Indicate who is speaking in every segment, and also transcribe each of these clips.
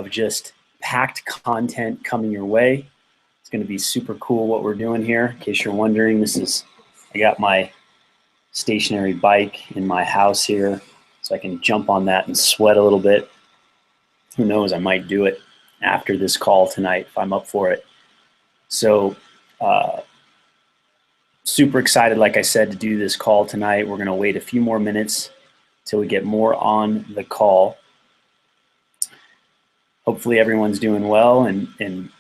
Speaker 1: of just packed content coming your way. It's going to be super cool what we're doing here. In case you're wondering, I got my stationary bike in my house here, so I can jump on that and sweat a little bit. Who knows, I might do it after this call tonight if I'm up for it. So super excited, like I said, to do this call tonight. We're going to wait a few more minutes till we get more on the call. Hopefully everyone's doing well and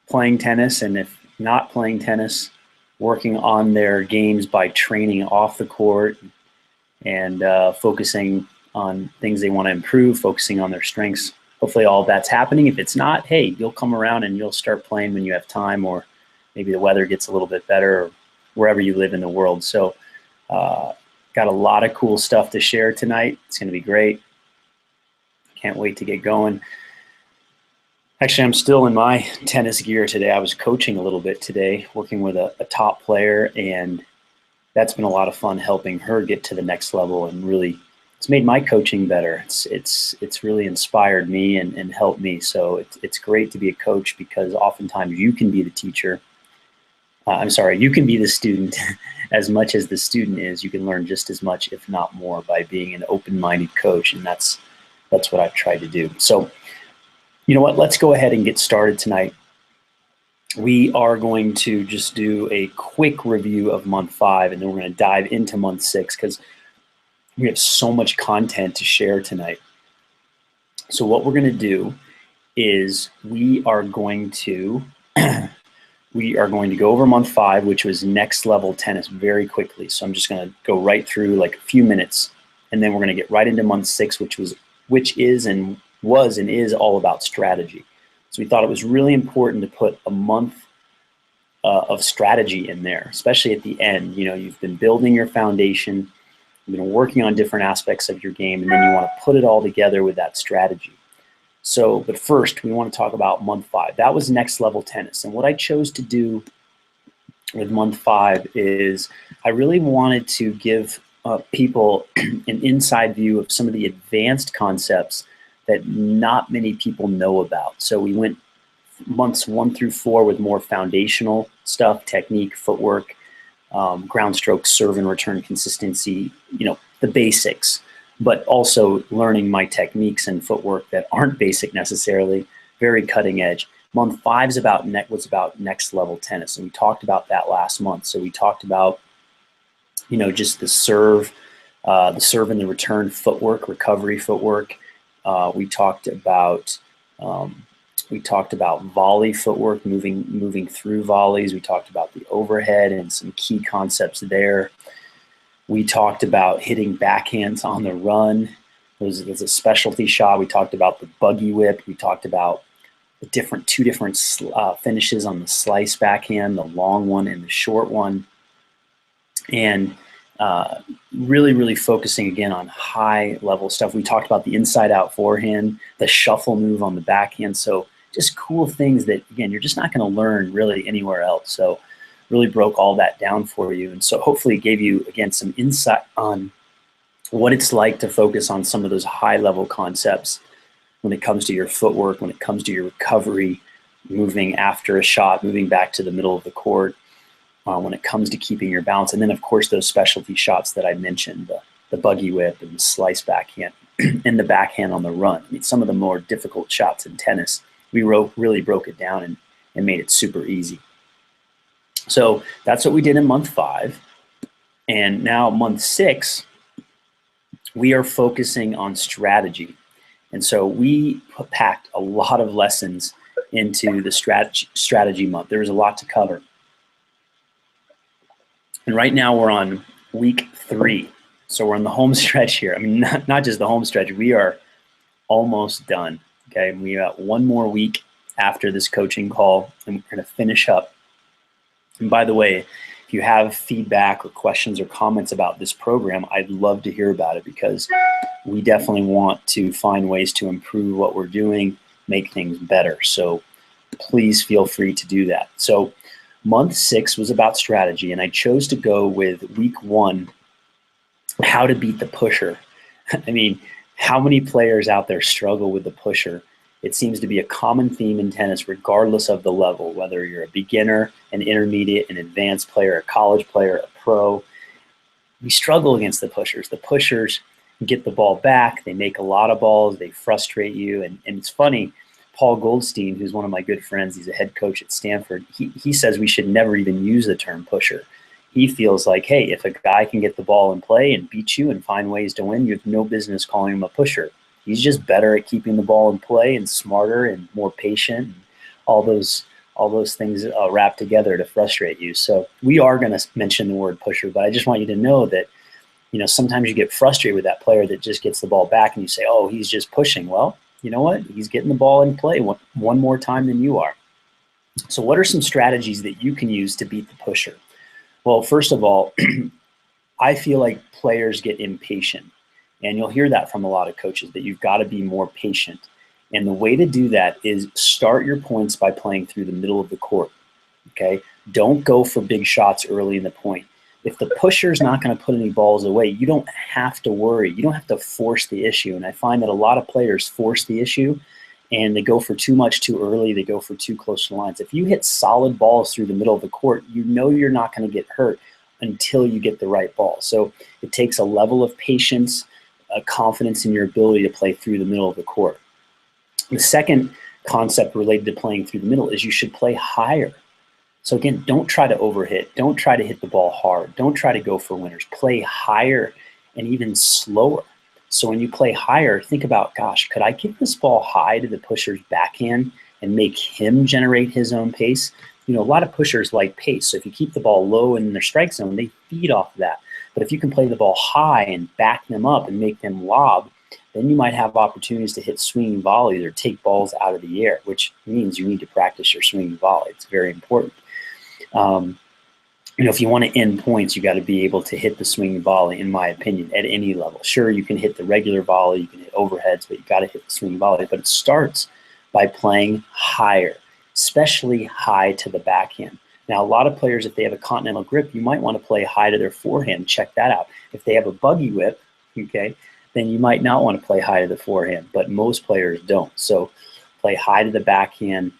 Speaker 1: playing tennis, and if not playing tennis, working on their games by training off the court and focusing on things they want to improve, focusing on their strengths. Hopefully all that's happening. If it's not, hey, you'll come around and you'll start playing when you have time, or maybe the weather gets a little bit better, or wherever you live in the world. So got a lot of cool stuff to share tonight. It's going to be great. Can't wait to get going. Actually, I'm still in my tennis gear today. I was coaching a little bit today, working with a top player, and that's been a lot of fun helping her get to the next level, and really it's made my coaching better. It's really inspired me and helped me. So it's great to be a coach, because oftentimes you can be the teacher. You can be the student as much as the student is. You can learn just as much, if not more, by being an open-minded coach, and that's what I've tried to do. So, you know what? Let's go ahead and get started tonight. We are going to just do a quick review of month 5, and then we're going to dive into month 6, because we have so much content to share tonight. So what we're going to do is we are going to go over month 5, which was next level tennis, very quickly. So I'm just going to go right through like a few minutes, and then we're going to get right into month 6, which is all about strategy. So we thought it was really important to put a month of strategy in there, especially at the end. You know, you've been building your foundation, you've been working on different aspects of your game, and then you want to put it all together with that strategy. So, but first, we want to talk about month 5. That was next level tennis. And what I chose to do with month 5 is I really wanted to give people an inside view of some of the advanced concepts that not many people know about. So we went months 1 through 4 with more foundational stuff, technique, footwork, ground stroke, serve and return consistency, you know, the basics, but also learning my techniques and footwork that aren't basic necessarily, very cutting edge. Month 5 was about next level tennis, and we talked about that last month. So we talked about, you know, just the serve and the return footwork, recovery footwork. We talked about volley footwork, moving through volleys. We talked about the overhead and some key concepts there. We talked about hitting backhands on the run. There's a specialty shot. We talked about the buggy whip. We talked about the two different finishes on the slice backhand, the long one and the short one. And really focusing again on high level stuff. We talked about the inside out forehand, the shuffle move on the backhand. So just cool things that, again, you're just not going to learn really anywhere else. So really broke all that down for you. And so hopefully it gave you, again, some insight on what it's like to focus on some of those high level concepts when it comes to your footwork, when it comes to your recovery, moving after a shot, moving back to the middle of the court, when it comes to keeping your balance. And then, of course, those specialty shots that I mentioned, the buggy whip and the slice backhand and the backhand on the run. I mean, some of the more difficult shots in tennis, we really broke it down and made it super easy. So that's what we did in month 5. And now month 6, we are focusing on strategy. And so we packed a lot of lessons into the strategy month. There was a lot to cover. And right now we're on week 3. So we're on the home stretch here. I mean, not just the home stretch, we are almost done. Okay, we got one more week after this coaching call, and we're going to finish up. And by the way, if you have feedback or questions or comments about this program, I'd love to hear about it, because we definitely want to find ways to improve what we're doing, make things better. So please feel free to do that. So month 6 was about strategy, and I chose to go with week 1, how to beat the pusher. I mean, how many players out there struggle with the pusher? It seems to be a common theme in tennis, regardless of the level, whether you're a beginner, an intermediate, an advanced player, a college player, a pro. We struggle against the pushers. The pushers get the ball back. They make a lot of balls. They frustrate you. And it's funny, Paul Goldstein, who's one of my good friends, he's a head coach at Stanford, he says we should never even use the term pusher. He feels like, hey, if a guy can get the ball in play and beat you and find ways to win, you have no business calling him a pusher. He's just better at keeping the ball in play and smarter and more patient, and all those things wrapped together to frustrate you. So we are going to mention the word pusher, but I just want you to know that, you know, sometimes you get frustrated with that player that just gets the ball back and you say, oh, he's just pushing. Well, you know what? He's getting the ball in play one more time than you are. So what are some strategies that you can use to beat the pusher? Well, first of all, I feel like players get impatient. And you'll hear that from a lot of coaches, that you've got to be more patient. And the way to do that is start your points by playing through the middle of the court, okay? Don't go for big shots early in the point. If the pusher's not going to put any balls away, you don't have to worry. You don't have to force the issue. And I find that a lot of players force the issue, and they go for too much too early. They go for too close to the lines. If you hit solid balls through the middle of the court, you know you're not going to get hurt until you get the right ball. So it takes a level of patience, a confidence in your ability to play through the middle of the court. The second concept related to playing through the middle is you should play higher. So again, don't try to overhit. Don't try to hit the ball hard. Don't try to go for winners. Play higher and even slower. So when you play higher, think about, gosh, could I kick this ball high to the pusher's backhand and make him generate his own pace? You know, a lot of pushers like pace. So if you keep the ball low in their strike zone, they feed off of that. But if you can play the ball high and back them up and make them lob, then you might have opportunities to hit swinging volleys or take balls out of the air, which means you need to practice your swinging volley. It's very important. You know, if you want to end points, you got to be able to hit the swinging volley, in my opinion, at any level. Sure, you can hit the regular volley, you can hit overheads, but you got to hit the swinging volley. But it starts by playing higher, especially high to the backhand. Now, a lot of players, if they have a continental grip, you might want to play high to their forehand. Check that out. If they have a buggy whip, okay, then you might not want to play high to the forehand, but most players don't. So play high to the backhand,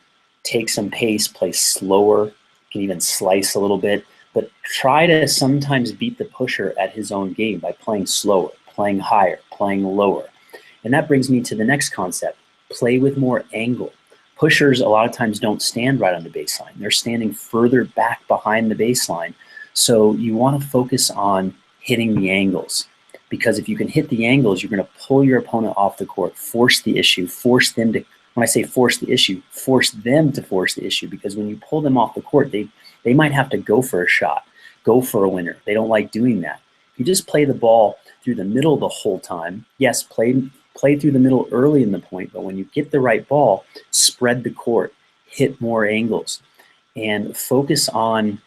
Speaker 1: take some pace, play slower, you can even slice a little bit, but try to sometimes beat the pusher at his own game by playing slower, playing higher, playing lower. And that brings me to the next concept, play with more angle. Pushers a lot of times don't stand right on the baseline. They're standing further back behind the baseline. So you want to focus on hitting the angles, because if you can hit the angles, you're going to pull your opponent off the court, force the issue, force them to, when I say force the issue, force them to force the issue, because when you pull them off the court, they might have to go for a shot, go for a winner. They don't like doing that. If you just play the ball through the middle the whole time, yes, play through the middle early in the point, but when you get the right ball, spread the court, hit more angles, and focus on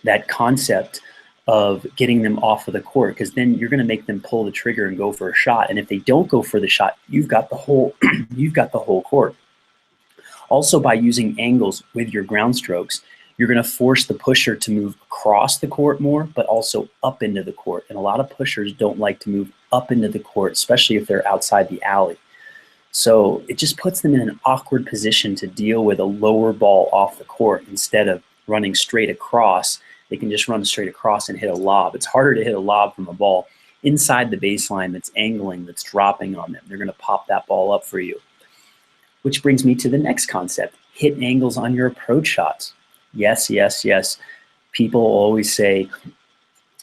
Speaker 1: that concept of getting them off of the court, because then you're going to make them pull the trigger and go for a shot. And if they don't go for the shot, you've got the whole you've got the whole court. Also, by using angles with your ground strokes, you're going to force the pusher to move across the court more, but also up into the court. And a lot of pushers don't like to move up into the court, especially if they're outside the alley. So it just puts them in an awkward position to deal with a lower ball off the court. Instead of running straight across, they can just run straight across and hit a lob. It's harder to hit a lob from a ball inside the baseline that's angling, that's dropping on them. They're going to pop that ball up for you. Which brings me to the next concept, hit angles on your approach shots. Yes, yes, yes. People always say,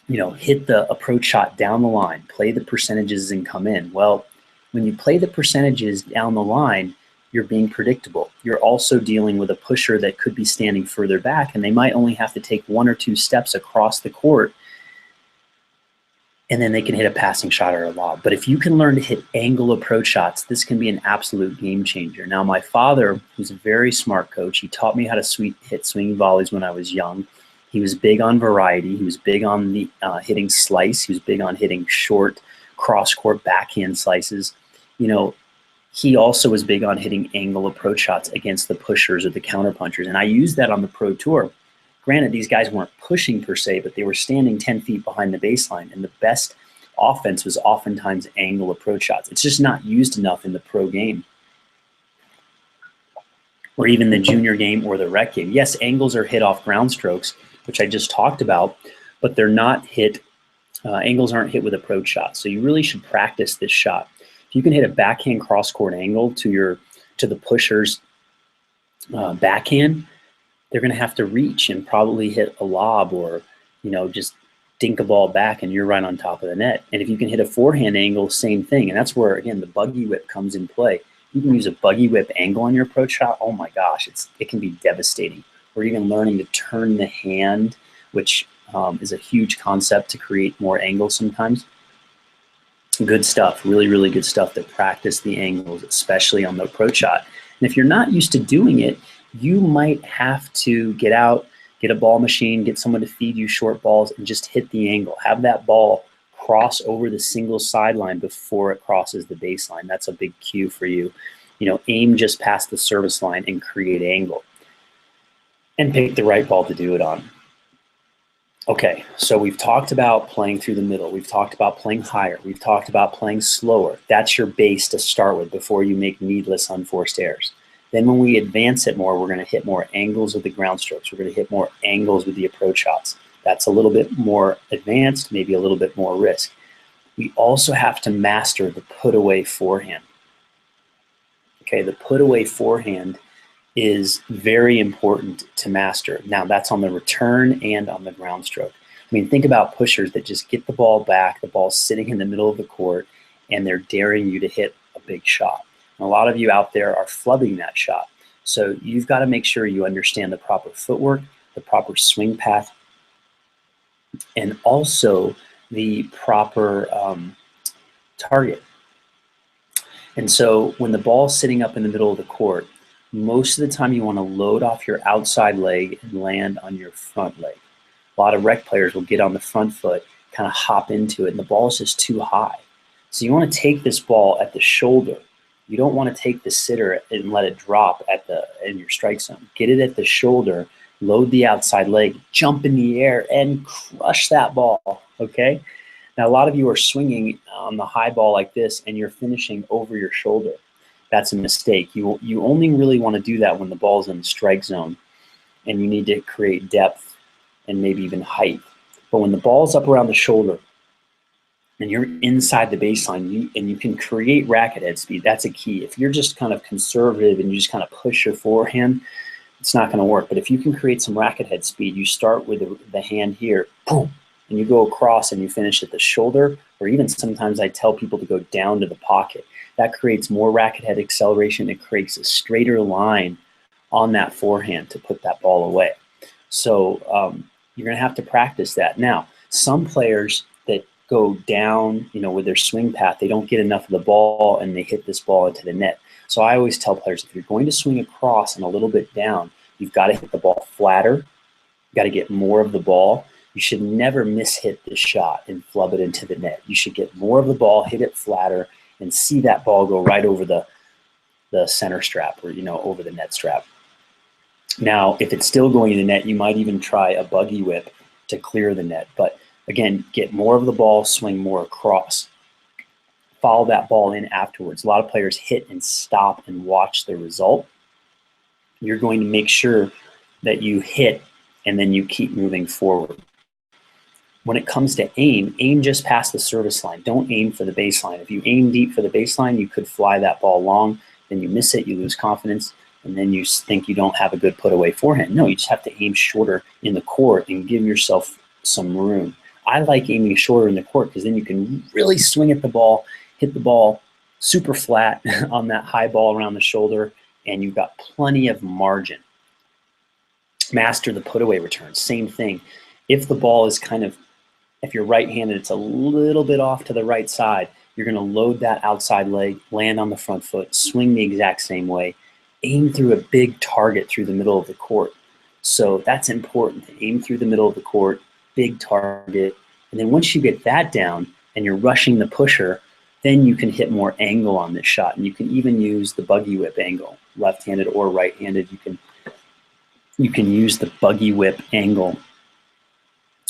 Speaker 1: you know, hit the approach shot down the line, play the percentages and come in. Well, when you play the percentages down the line, you're being predictable. You're also dealing with a pusher that could be standing further back, and they might only have to take 1 or 2 steps across the court, and then they can hit a passing shot or a lob. But if you can learn to hit angle approach shots, this can be an absolute game changer. Now, my father, who's a very smart coach, he taught me how to hit swinging volleys when I was young. He was big on variety. He was big on the hitting slice. He was big on hitting short cross-court backhand slices. You know, he also was big on hitting angle approach shots against the pushers or the counterpunchers. And I used that on the pro tour. Granted, these guys weren't pushing per se, but they were standing 10 feet behind the baseline. And the best offense was oftentimes angle approach shots. It's just not used enough in the pro game. or even the junior game or the rec game. Yes, angles are hit off ground strokes, which I just talked about, but they're not hit, angles aren't hit with approach shots. So you really should practice this shot. If you can hit a backhand cross-court angle to the pusher's backhand, they're going to have to reach and probably hit a lob or, just dink a ball back and you're right on top of the net. And if you can hit a forehand angle, same thing. And that's where, again, the buggy whip comes in play. You can use a buggy whip angle on your approach shot. Oh my gosh, it can be devastating. Or even learning to turn the hand, which is a huge concept to create more angles sometimes. Good stuff, really, really good stuff to practice the angles, especially on the approach shot. And if you're not used to doing it, you might have to get out, get a ball machine, get someone to feed you short balls and just hit the angle. Have that ball cross over the single sideline before it crosses the baseline. That's a big cue for you. Aim just past the service line and create angle. And pick the right ball to do it on. Okay, so we've talked about playing through the middle. We've talked about playing higher. We've talked about playing slower. That's your base to start with before you make needless unforced errors. Then when we advance it more, we're going to hit more angles with the ground strokes. We're going to hit more angles with the approach shots. That's a little bit more advanced, maybe a little bit more risk. We also have to master the put-away forehand. Okay, the put-away forehand is very important to master. Now, that's on the return and on the ground stroke. I mean, think about pushers that just get the ball back, the ball's sitting in the middle of the court, and they're daring you to hit a big shot. And a lot of you out there are flubbing that shot. So you've got to make sure you understand the proper footwork, the proper swing path, and also the proper target. And so when the ball's sitting up in the middle of the court, most of the time you want to load off your outside leg and land on your front leg. A lot of rec players will get on the front foot, kind of hop into it, and the ball is just too high. So you want to take this ball at the shoulder. You don't want to take the sitter and let it drop in your strike zone. Get it at the shoulder, load the outside leg, jump in the air, and crush that ball, okay? Now, a lot of you are swinging on the high ball like this, and you're finishing over your shoulder. That's a mistake. You only really want to do that when the ball's in the strike zone, and you need to create depth and maybe even height. But when the ball's up around the shoulder, and you're inside the baseline, and you can create racket head speed, that's a key. If you're just kind of conservative and you just kind of push your forehand, it's not going to work. But if you can create some racket head speed, you start with the hand here, boom, and you go across and you finish at the shoulder, or even sometimes I tell people to go down to the pocket. That creates more racket head acceleration. It creates a straighter line on that forehand to put that ball away. So you're going to have to practice that. Now, some players that go down, with their swing path, they don't get enough of the ball and they hit this ball into the net. So I always tell players, if you're going to swing across and a little bit down, you've got to hit the ball flatter. You've got to get more of the ball. You should never mishit the shot and flub it into the net. You should get more of the ball, hit it flatter, and see that ball go right over the center strap or, over the net strap. Now, if it's still going in the net, you might even try a buggy whip to clear the net. But again, get more of the ball, swing more across. Follow that ball in afterwards. A lot of players hit and stop and watch the result. You're going to make sure that you hit and then you keep moving forward. When it comes to aim just past the service line. Don't aim for the baseline. If you aim deep for the baseline, you could fly that ball long, then you miss it, you lose confidence, and then you think you don't have a good put-away forehand. No, you just have to aim shorter in the court and give yourself some room. I like aiming shorter in the court because then you can really swing at the ball, hit the ball super flat on that high ball around the shoulder, and you've got plenty of margin. Master the put-away return. Same thing. If the ball is if you're right-handed, it's a little bit off to the right side, you're going to load that outside leg, land on the front foot, swing the exact same way, aim through a big target through the middle of the court. So that's important, to aim through the middle of the court, big target. And then once you get that down and you're rushing the pusher, then you can hit more angle on this shot. And you can even use the buggy whip angle, left-handed or right-handed. You can use the buggy whip angle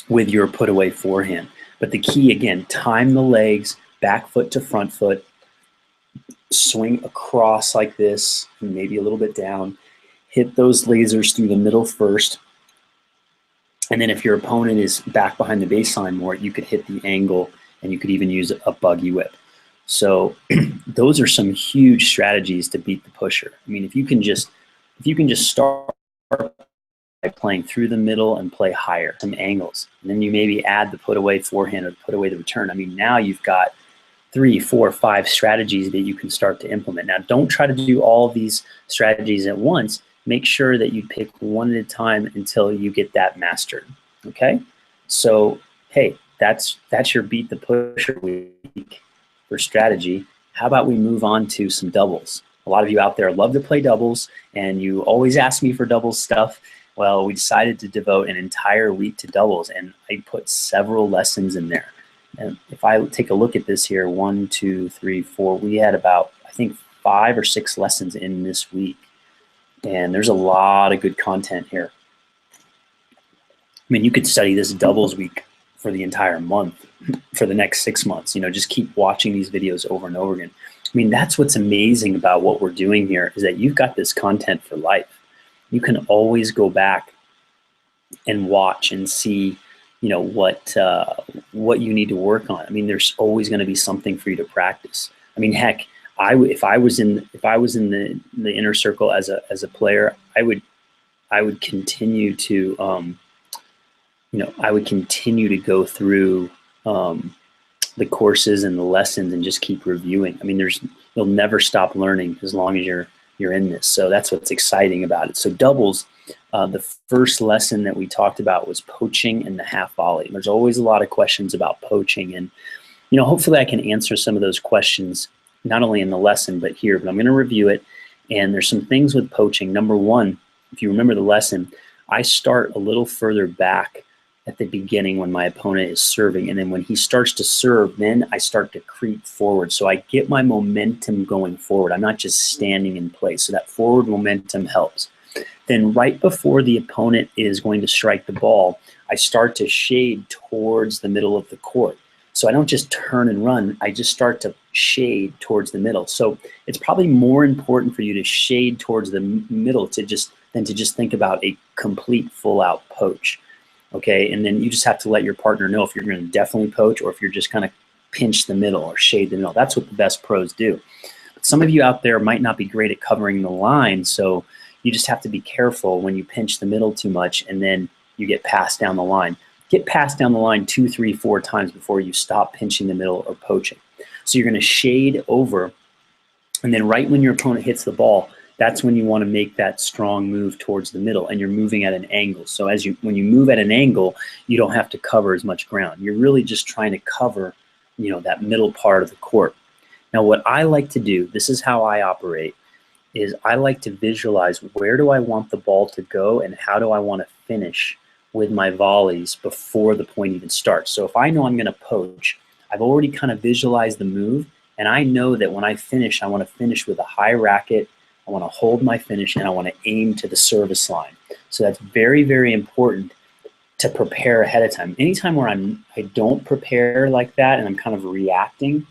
Speaker 1: with your put-away forehand. But the key, again, time the legs, back foot to front foot, swing across like this, maybe a little bit down, hit those lasers through the middle first. And then if your opponent is back behind the baseline more, you could hit the angle, and you could even use a buggy whip. So those are some huge strategies to beat the pusher. I mean, if you can just start by playing through the middle and play higher, some angles, and then you maybe add the put away forehand or put away the return. I mean, now you've got 3, 4, 5 strategies that you can start to implement. Now, don't try to do all of these strategies at once. Make sure that you pick one at a time until you get that mastered, okay? So, hey, that's your beat the pusher week for strategy. How about we move on to some doubles? A lot of you out there love to play doubles, and you always ask me for doubles stuff. Well, we decided to devote an entire week to doubles, and I put several lessons in there. And if I take a look at this here, 1, 2, 3, 4, we had about, I think, 5 or 6 lessons in this week. And there's a lot of good content here. I mean, you could study this doubles week for the entire month, for the next 6 months. You know, just keep watching these videos over and over again. I mean, that's what's amazing about what we're doing here, is that you've got this content for life. You can always go back and watch and see, you know, what you need to work on. I mean, there's always going to be something for you to practice. I mean, heck, if I was in the inner circle as a player, I would continue to I would continue to go through the courses and the lessons and just keep reviewing. I mean, you'll never stop learning as long as you're in this. So that's what's exciting about it. So doubles, the first lesson that we talked about was poaching and the half volley. There's always a lot of questions about poaching, and you know, hopefully I can answer some of those questions not only in the lesson but here. But I'm going to review it, and there's some things with poaching. Number one, if you remember the lesson, I start a little further back at the beginning when my opponent is serving, and then when he starts to serve, then I start to creep forward. So I get my momentum going forward. I'm not just standing in place. So that forward momentum helps. Then right before the opponent is going to strike the ball, I start to shade towards the middle of the court. So I don't just turn and run, I just start to shade towards the middle. So it's probably more important for you to shade towards the middle than to just think about a complete full-out poach. Okay, and then you just have to let your partner know if you're going to definitely poach or if you're just kind of pinch the middle or shade the middle. That's what the best pros do. But some of you out there might not be great at covering the line, so you just have to be careful when you pinch the middle too much and then you get passed down the line. Get passed down the line 2, 3, 4 times before you stop pinching the middle or poaching. So you're going to shade over, and then right when your opponent hits the ball, that's when you want to make that strong move towards the middle, and you're moving at an angle. So when you move at an angle, you don't have to cover as much ground. You're really just trying to cover, you know, that middle part of the court. Now, what I like to do, this is how I operate, is I like to visualize where do I want the ball to go and how do I want to finish with my volleys before the point even starts. So if I know I'm going to poach, I've already kind of visualized the move, and I know that when I finish, I want to finish with a high racket, I want to hold my finish, and I want to aim to the service line. So that's very, very important to prepare ahead of time. Anytime where I don't prepare like that and I'm kind of reacting,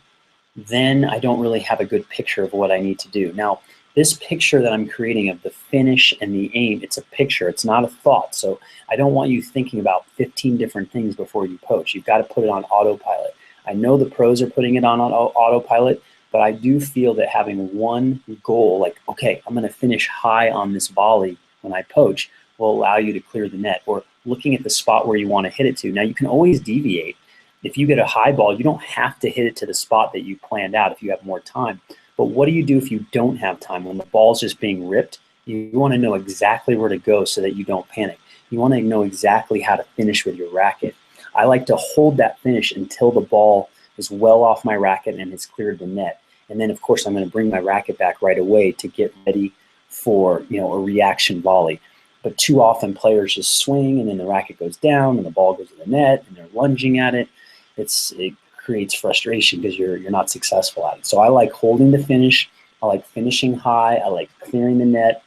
Speaker 1: then I don't really have a good picture of what I need to do. Now, this picture that I'm creating of the finish and the aim, it's a picture, it's not a thought. So I don't want you thinking about 15 different things before you poach. You've got to put it on autopilot. I know the pros are putting it on autopilot, but I do feel that having one goal, like, okay, I'm going to finish high on this volley when I poach, will allow you to clear the net, or looking at the spot where you want to hit it to. Now, you can always deviate. If you get a high ball, you don't have to hit it to the spot that you planned out if you have more time. But what do you do if you don't have time? When the ball's just being ripped, you want to know exactly where to go so that you don't panic. You want to know exactly how to finish with your racket. I like to hold that finish until the ball is well off my racket and has cleared the net. And then, of course, I'm going to bring my racket back right away to get ready for, you know, a reaction volley. But too often players just swing and then the racket goes down and the ball goes to the net and they're lunging at it. It creates frustration because you're not successful at it. So I like holding the finish. I like finishing high. I like clearing the net.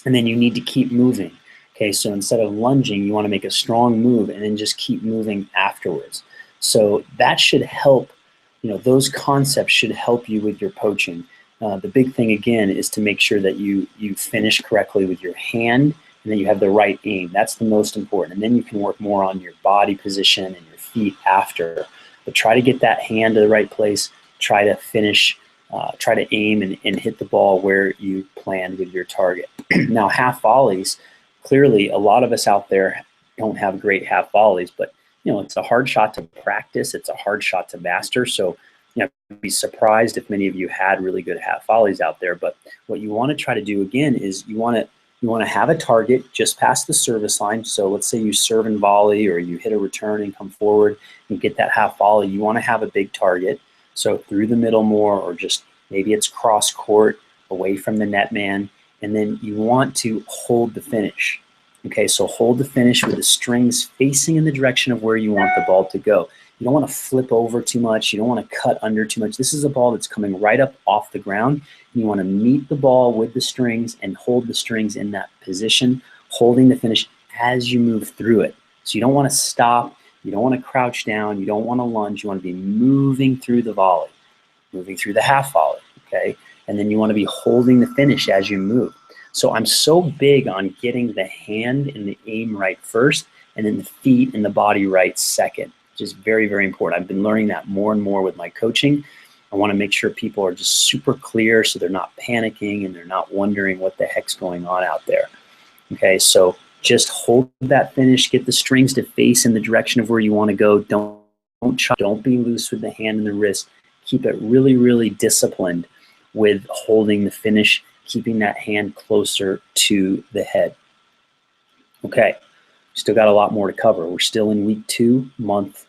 Speaker 1: And then you need to keep moving. Okay, so instead of lunging, you want to make a strong move and then just keep moving afterwards. So that should help, you know, those concepts should help you with your poaching. The big thing again is to make sure that you finish correctly with your hand and that you have the right aim. That's the most important. And then you can work more on your body position and your feet after. But try to get that hand to the right place. Try to finish, try to aim and hit the ball where you planned with your target. Now, half volleys, clearly a lot of us out there don't have great half volleys, but it's a hard shot to practice. It's a hard shot to master. So I'd be surprised if many of you had really good half volleys out there. But what you want to try to do again is you want to have a target just past the service line. So let's say you serve and volley, or you hit a return and come forward and get that half volley. You want to have a big target. So through the middle more, or just maybe it's cross court away from the net man. And then you want to hold the finish. Okay, so hold the finish with the strings facing in the direction of where you want the ball to go. You don't want to flip over too much. You don't want to cut under too much. This is a ball that's coming right up off the ground. You want to meet the ball with the strings and hold the strings in that position, holding the finish as you move through it. So you don't want to stop. You don't want to crouch down. You don't want to lunge. You want to be moving through the volley, moving through the half volley, okay? And then you want to be holding the finish as you move. So I'm so big on getting the hand and the aim right first, and then the feet and the body right second, which is very, very important. I've been learning that more and more with my coaching. I want to make sure people are just super clear so they're not panicking and they're not wondering what the heck's going on out there. Okay, so just hold that finish, get the strings to face in the direction of where you want to go. Don't be loose with the hand and the wrist. Keep it really, really disciplined with holding the finish, keeping that hand closer to the head. Okay, still got a lot more to cover. We're still in week 2, month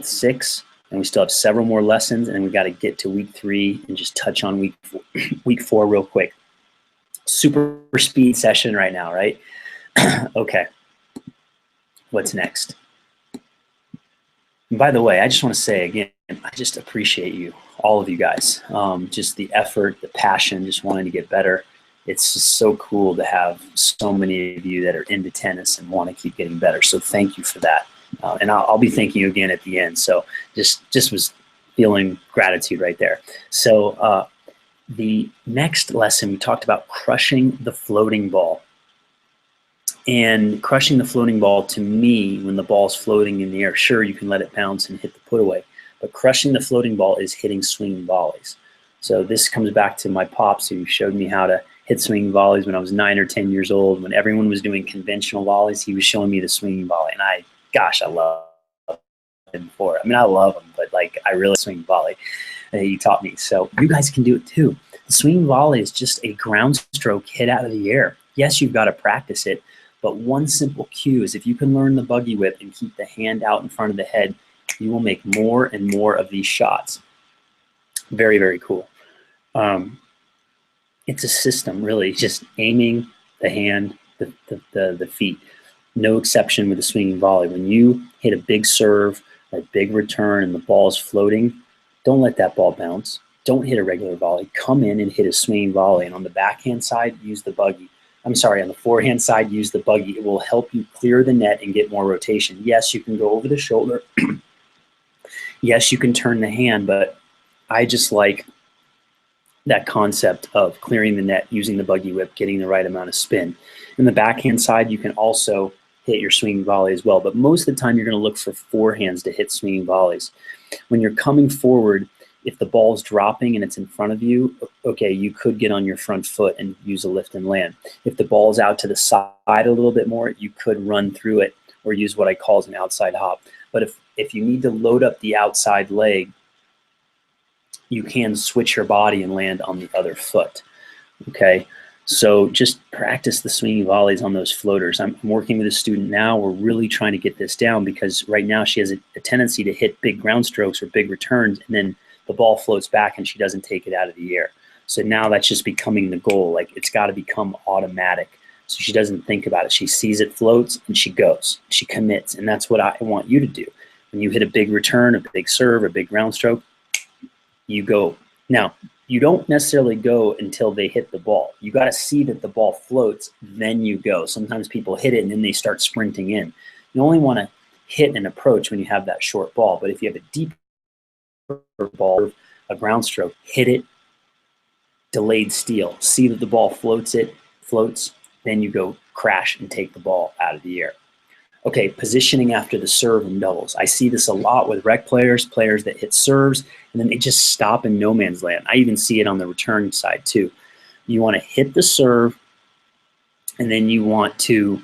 Speaker 1: 6, and we still have several more lessons, and we got to get to week 3 and just touch on week 4 real quick. Super speed session right now, right? Okay, what's next? And by the way, I just want to say again, I just appreciate you, all of you guys. Just the effort, the passion, just wanting to get better. It's just so cool to have so many of you that are into tennis and want to keep getting better. So thank you for that. And I'll be thanking you again at the end. So just was feeling gratitude right there. So the next lesson, we talked about crushing the floating ball. And crushing the floating ball, to me, when the ball's floating in the air, sure, you can let it bounce and hit the put away, but crushing the floating ball is hitting swinging volleys. So this comes back to my pops, who showed me how to hit swinging volleys when I was 9 or 10 years old. When everyone was doing conventional volleys, he was showing me the swinging volley, and I love him for it. I mean, I love him, but I really swing volley. He taught me. So you guys can do it too. The swinging volley is just a ground stroke hit out of the air. Yes, you've got to practice it, but one simple cue is if you can learn the buggy whip and keep the hand out in front of the head, you will make more and more of these shots. Very, very cool. It's a system, really, just aiming the hand, the feet. No exception with the swinging volley. When you hit a big serve, a big return, and the ball is floating, don't let that ball bounce. Don't hit a regular volley. Come in and hit a swinging volley. And on the backhand side, use the buggy. On the forehand side, use the buggy. It will help you clear the net and get more rotation. Yes, you can go over the shoulder. Yes, you can turn the hand, but I just like that concept of clearing the net, using the buggy whip, getting the right amount of spin. In the backhand side, you can also hit your swinging volley as well, but most of the time you're going to look for forehands to hit swinging volleys. When you're coming forward, if the ball's dropping and it's in front of you, okay, you could get on your front foot and use a lift and land. If the ball's out to the side a little bit more, you could run through it or use what I call an outside hop. But if you need to load up the outside leg, you can switch your body and land on the other foot, okay? So just practice the swinging volleys on those floaters. I'm working with a student now. We're really trying to get this down because right now she has a tendency to hit big ground strokes or big returns, and then the ball floats back and she doesn't take it out of the air. So now that's just becoming the goal. It's got to become automatic. So she doesn't think about it. She sees it floats and she goes. She commits, and that's what I want you to do. When you hit a big return, a big serve, a big ground stroke, you go. Now, you don't necessarily go until they hit the ball. You got to see that the ball floats, then you go. Sometimes people hit it and then they start sprinting in. You only want to hit and approach when you have that short ball. But if you have a deep ball, a ground stroke, hit it delayed steal. See that the ball floats, then you go crash and take the ball out of the air. Okay, positioning after the serve and doubles. I see this a lot with rec players that hit serves, and then they just stop in no man's land. I even see it on the return side too. You want to hit the serve, and then you want to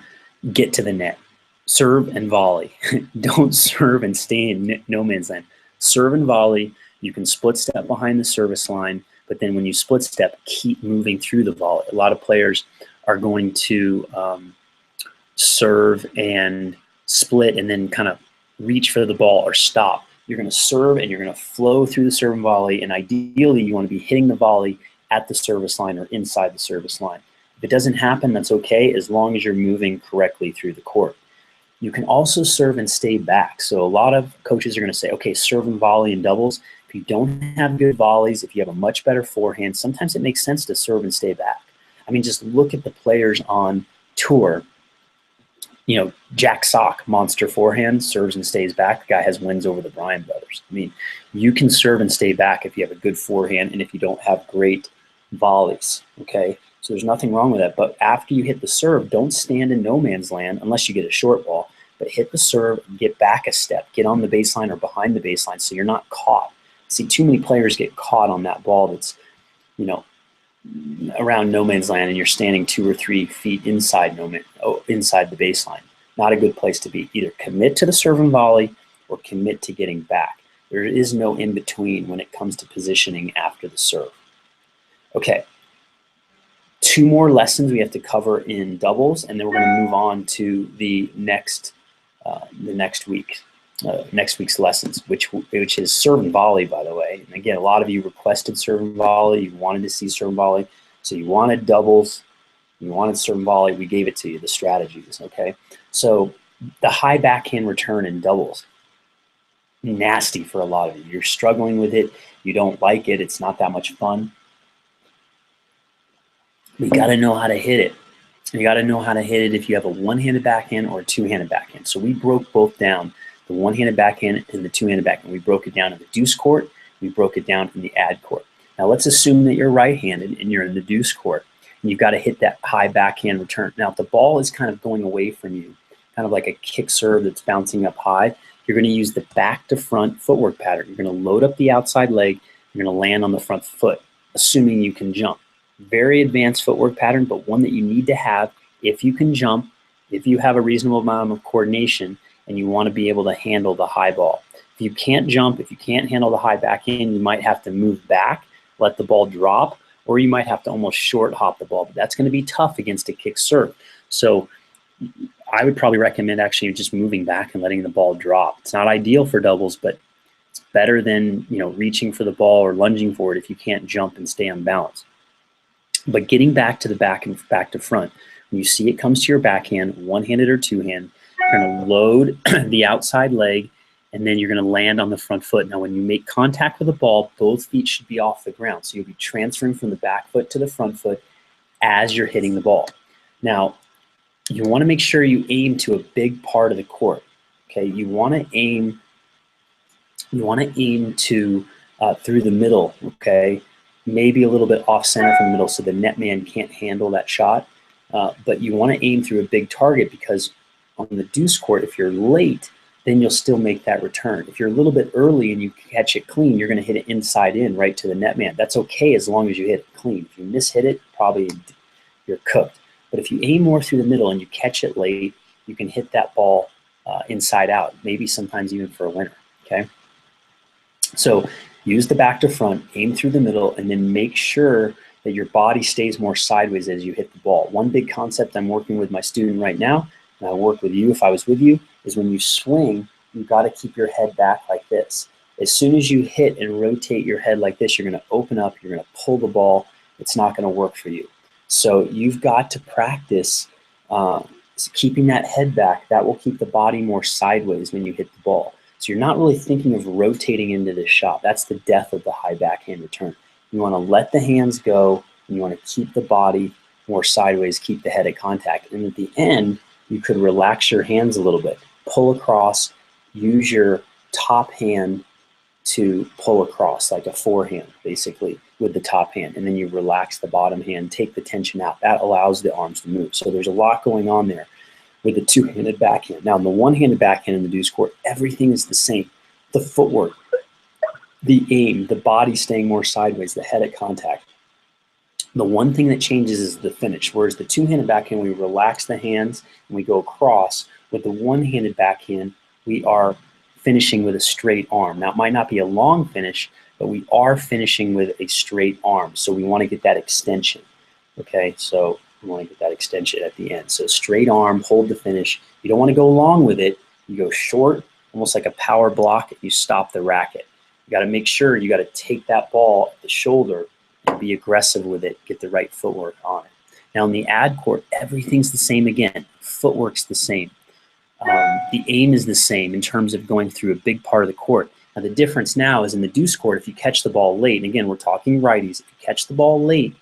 Speaker 1: get to the net. Serve and volley. Don't serve and stay in no man's land. Serve and volley. You can split step behind the service line, but then when you split step, keep moving through the volley. A lot of players are going to serve and split and then kind of reach for the ball or stop. You're going to serve and you're going to flow through the serve and volley, and ideally you want to be hitting the volley at the service line or inside the service line. If it doesn't happen, that's okay, as long as you're moving correctly through the court. You can also serve and stay back. So a lot of coaches are going to say, okay, serve and volley in doubles. If you don't have good volleys, if you have a much better forehand, sometimes it makes sense to serve and stay back. I mean, just look at the players on tour. You know, Jack Sock, monster forehand, serves and stays back. The guy has wins over the Bryan brothers. I mean, you can serve and stay back if you have a good forehand and if you don't have great volleys, okay? So there's nothing wrong with that. But after you hit the serve, don't stand in no man's land unless you get a short ball, but hit the serve, get back a step, get on the baseline or behind the baseline so you're not caught. See, too many players get caught on that ball that's, you know, around no man's land and you're standing 2 or 3 feet inside inside the baseline. Not a good place to be. Either commit to the serve and volley or commit to getting back. There is no in between when it comes to positioning after the serve. Okay, 2 more lessons we have to cover in doubles, and then we're going to move on to the next week's lessons, which is serve and volley, by the way. And again, a lot of you requested serve and volley. You wanted to see serve and volley. So you wanted doubles. You wanted serve and volley. We gave it to you, the strategies, okay? So the high backhand return in doubles, nasty for a lot of you. You're struggling with it. You don't like it. It's not that much fun. You got to know how to hit it. You got to know how to hit it if you have a one-handed backhand or a two-handed backhand. So we broke both down, the one-handed backhand and the two-handed backhand. We broke it down in the deuce court. We broke it down in the ad court. Now let's assume that you're right-handed and you're in the deuce court, and you've got to hit that high backhand return. Now if the ball is kind of going away from you, kind of like a kick serve that's bouncing up high, you're going to use the back-to-front footwork pattern. You're going to load up the outside leg. You're going to land on the front foot, assuming you can jump. Very advanced footwork pattern, but one that you need to have if you can jump, if you have a reasonable amount of coordination, and you want to be able to handle the high ball. If you can't jump, if you can't handle the high backhand, you might have to move back, let the ball drop, or you might have to almost short hop the ball. But that's going to be tough against a kick serve. So I would probably recommend actually just moving back and letting the ball drop. It's not ideal for doubles, but it's better than, you know, reaching for the ball or lunging for it if you can't jump and stay on balance. But getting back to the back and back to front, when you see it comes to your backhand, one-handed or two-hand, you're going to load the outside leg, and then you're going to land on the front foot. Now, when you make contact with the ball, both feet should be off the ground. So you'll be transferring from the back foot to the front foot as you're hitting the ball. Now, you want to make sure you aim to a big part of the court. Okay, you want to aim to through the middle. Okay, maybe a little bit off center from the middle, so the net man can't handle that shot. But you want to aim through a big target, because on the deuce court, if you're late, then you'll still make that return. If you're a little bit early and you catch it clean, you're going to hit it inside in right to the net man. That's okay as long as you hit it clean. If you mishit it, probably you're cooked. But if you aim more through the middle and you catch it late, you can hit that ball inside out, maybe sometimes even for a winner, okay? So use the back to front, aim through the middle, and then make sure that your body stays more sideways as you hit the ball. One big concept I'm working with my student right now, and I'll work with you if I was with you, is when you swing, you've got to keep your head back like this. As soon as you hit and rotate your head like this, you're going to open up, you're going to pull the ball. It's not going to work for you. So you've got to practice keeping that head back. That will keep the body more sideways when you hit the ball. So you're not really thinking of rotating into this shot. That's the death of the high backhand return. You want to let the hands go, and you want to keep the body more sideways, keep the head at contact. And at the end, you could relax your hands a little bit, pull across, use your top hand to pull across like a forehand, basically, with the top hand. And then you relax the bottom hand, take the tension out. That allows the arms to move. So there's a lot going on there with the two-handed backhand. Now, in the one-handed backhand in the deuce court, everything is the same. The footwork, the aim, the body staying more sideways, the head at contact. The one thing that changes is the finish. Whereas the two-handed backhand, we relax the hands and we go across. With the one-handed backhand, we are finishing with a straight arm. Now, it might not be a long finish, but we are finishing with a straight arm. So we want to get that extension, okay? So we want to get that extension at the end. So straight arm, hold the finish. You don't want to go long with it. You go short, almost like a power block, and you stop the racket. You got to make sure you got to take that ball at the shoulder and be aggressive with it, get the right footwork on it. Now in the ad court, everything's the same again. Footwork's the same. The aim is the same in terms of going through a big part of the court. Now the difference now is in the deuce court, if you catch the ball late, and again, we're talking righties, if you catch the ball late,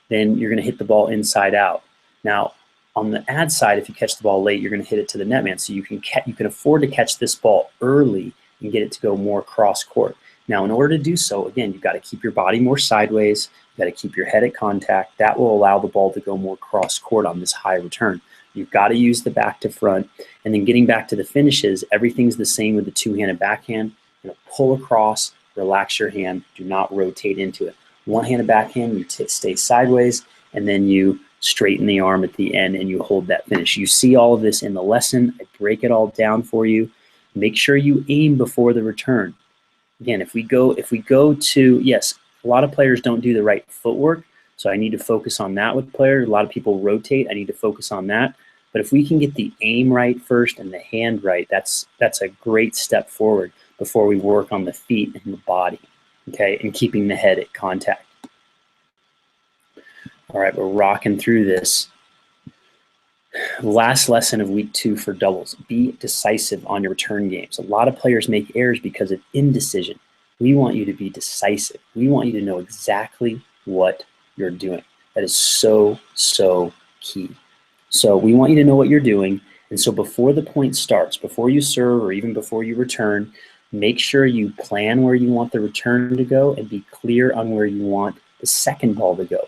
Speaker 1: then you're going to hit the ball inside out. Now on the ad side, if you catch the ball late, you're going to hit it to the netman. So you can afford to catch this ball early and get it to go more cross court. Now, in order to do so, again, you've got to keep your body more sideways. You've got to keep your head at contact. That will allow the ball to go more cross court on this high return. You've got to use the back to front. And then getting back to the finishes, everything's the same with the two-handed backhand. You're going to pull across, relax your hand, do not rotate into it. One-handed backhand, you stay sideways, and then you straighten the arm at the end and you hold that finish. You see all of this in the lesson. I break it all down for you. Make sure you aim before the return. Again, if we go to, yes, a lot of players don't do the right footwork, so I need to focus on that with players. A lot of people rotate. I need to focus on that. But if we can get the aim right first and the hand right, that's a great step forward before we work on the feet and the body, okay, and keeping the head at contact. All right, we're rocking through this. Last lesson of week 2 for doubles. Be decisive on your return games. A lot of players make errors because of indecision. We want you to be decisive. We want you to know exactly what you're doing. That is so, so key. So we want you to know what you're doing. And so before the point starts, before you serve or even before you return, make sure you plan where you want the return to go and be clear on where you want the second ball to go.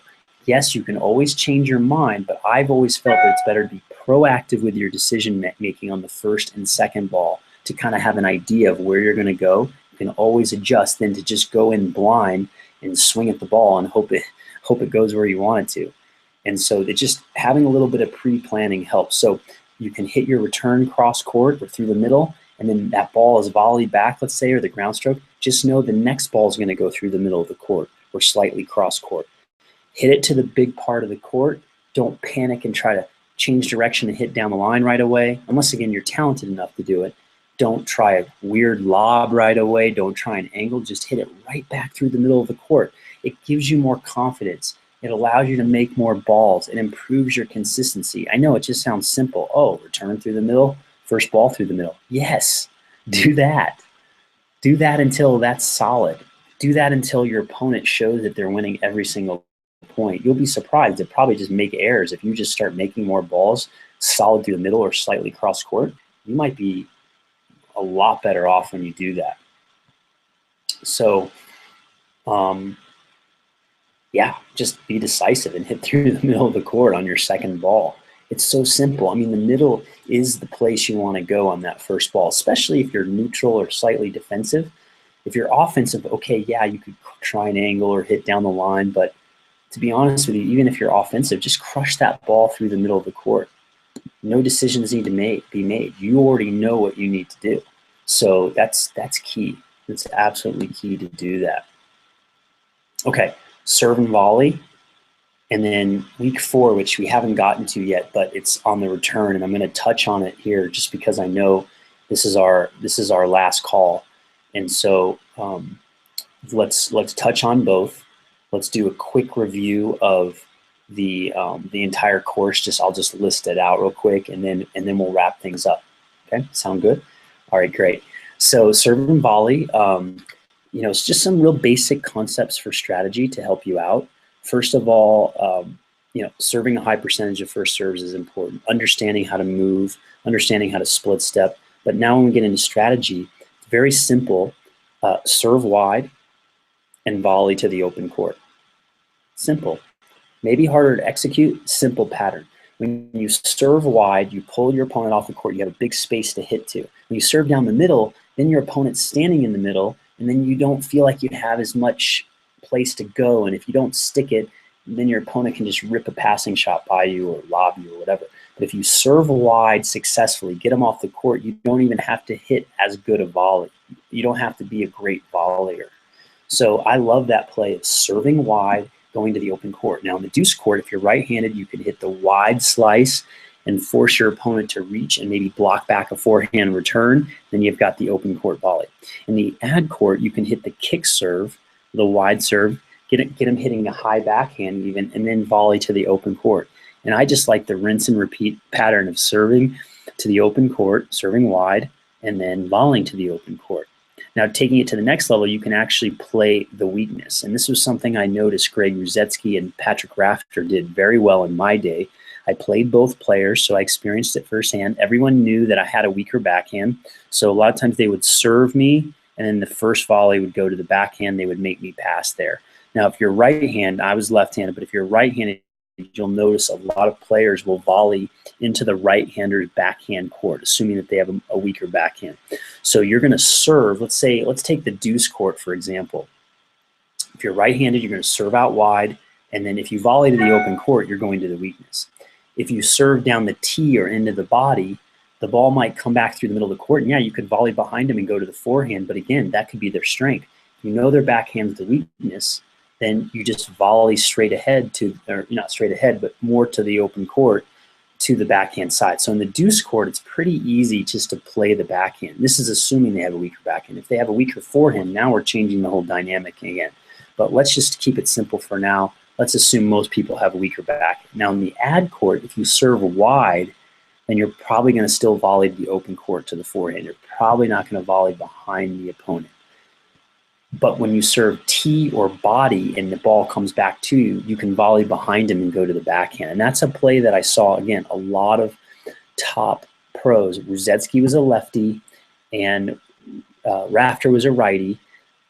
Speaker 1: Yes, you can always change your mind, but I've always felt that it's better to be proactive with your decision making on the first and second ball to kind of have an idea of where you're going to go. You can always adjust than to just go in blind and swing at the ball and hope it goes where you want it to. And so just having a little bit of pre-planning helps. So you can hit your return cross court or through the middle, and then that ball is volleyed back, let's say, or the ground stroke. Just know the next ball is going to go through the middle of the court or slightly cross court. Hit it to the big part of the court. Don't panic and try to change direction and hit down the line right away. Unless, again, you're talented enough to do it. Don't try a weird lob right away. Don't try an angle. Just hit it right back through the middle of the court. It gives you more confidence. It allows you to make more balls. It improves your consistency. I know it just sounds simple. Oh, return through the middle, first ball through the middle. Yes, do that. Do that until that's solid. Do that until your opponent shows that they're winning every single point. You'll be surprised. They'll probably just make errors. If you just start making more balls solid through the middle or slightly cross court, you might be a lot better off when you do that. So, yeah, just be decisive and hit through the middle of the court on your second ball. It's so simple. I mean, the middle is the place you want to go on that first ball, especially if you're neutral or slightly defensive. If you're offensive, okay, yeah, you could try an angle or hit down the line, but to be honest with you, even if you're offensive, just crush that ball through the middle of the court. No decisions need to be made. You already know what you need to do. So that's key. It's absolutely key to do that. Okay, serve and volley. And then week 4, which we haven't gotten to yet, but it's on the return, and I'm going to touch on it here just because I know this is our last call. And so let's touch on both. Let's do a quick review of the entire course. I'll just list it out real quick, and then we'll wrap things up. Okay, sound good? All right, great. So serve and volley. It's just some real basic concepts for strategy to help you out. First of all, serving a high percentage of first serves is important. Understanding how to move, understanding how to split step. But now when we get into strategy, it's very simple. serve wide, and volley to the open court. Simple. Maybe harder to execute, simple pattern. When you serve wide, you pull your opponent off the court, you have a big space to hit to. When you serve down the middle, then your opponent's standing in the middle, and then you don't feel like you have as much place to go, and if you don't stick it, then your opponent can just rip a passing shot by you or lob you or whatever. But if you serve wide successfully, get them off the court, you don't even have to hit as good a volley. You don't have to be a great volleyer. So I love that play of serving wide, going to the open court. Now in the deuce court, if you're right-handed, you can hit the wide slice and force your opponent to reach and maybe block back a forehand return. Then you've got the open court volley. In the ad court, you can hit the kick serve, the wide serve, get him hitting a high backhand even, and then volley to the open court. And I just like the rinse and repeat pattern of serving to the open court, serving wide, and then volleying to the open court. Now, taking it to the next level, you can actually play the weakness. And this was something I noticed Greg Ruzetsky and Patrick Rafter did very well in my day. I played both players, so I experienced it firsthand. Everyone knew that I had a weaker backhand. So a lot of times they would serve me, and then the first volley would go to the backhand. They would make me pass there. Now, if you're right-handed, I was left-handed, but if you're right-handed, you'll notice a lot of players will volley into the right-hander's backhand court, assuming that they have a weaker backhand. So you're going to serve, let's take the deuce court, for example. If you're right-handed, you're going to serve out wide, and then if you volley to the open court, you're going to the weakness. If you serve down the tee or into the body, the ball might come back through the middle of the court, and yeah, you could volley behind them and go to the forehand, but again, that could be their strength. If you know their backhand's the weakness, then you just volley straight ahead to, or not straight ahead, but more to the open court to the backhand side. So in the deuce court, it's pretty easy just to play the backhand. This is assuming they have a weaker backhand. If they have a weaker forehand, now we're changing the whole dynamic again. But let's just keep it simple for now. Let's assume most people have a weaker backhand. Now in the ad court, if you serve wide, then you're probably going to still volley the open court to the forehand. You're probably not going to volley behind the opponent. But when you serve tee or body and the ball comes back to you, you can volley behind him and go to the backhand. And that's a play that I saw, again, a lot of top pros. Ruzetsky was a lefty and Rafter was a righty.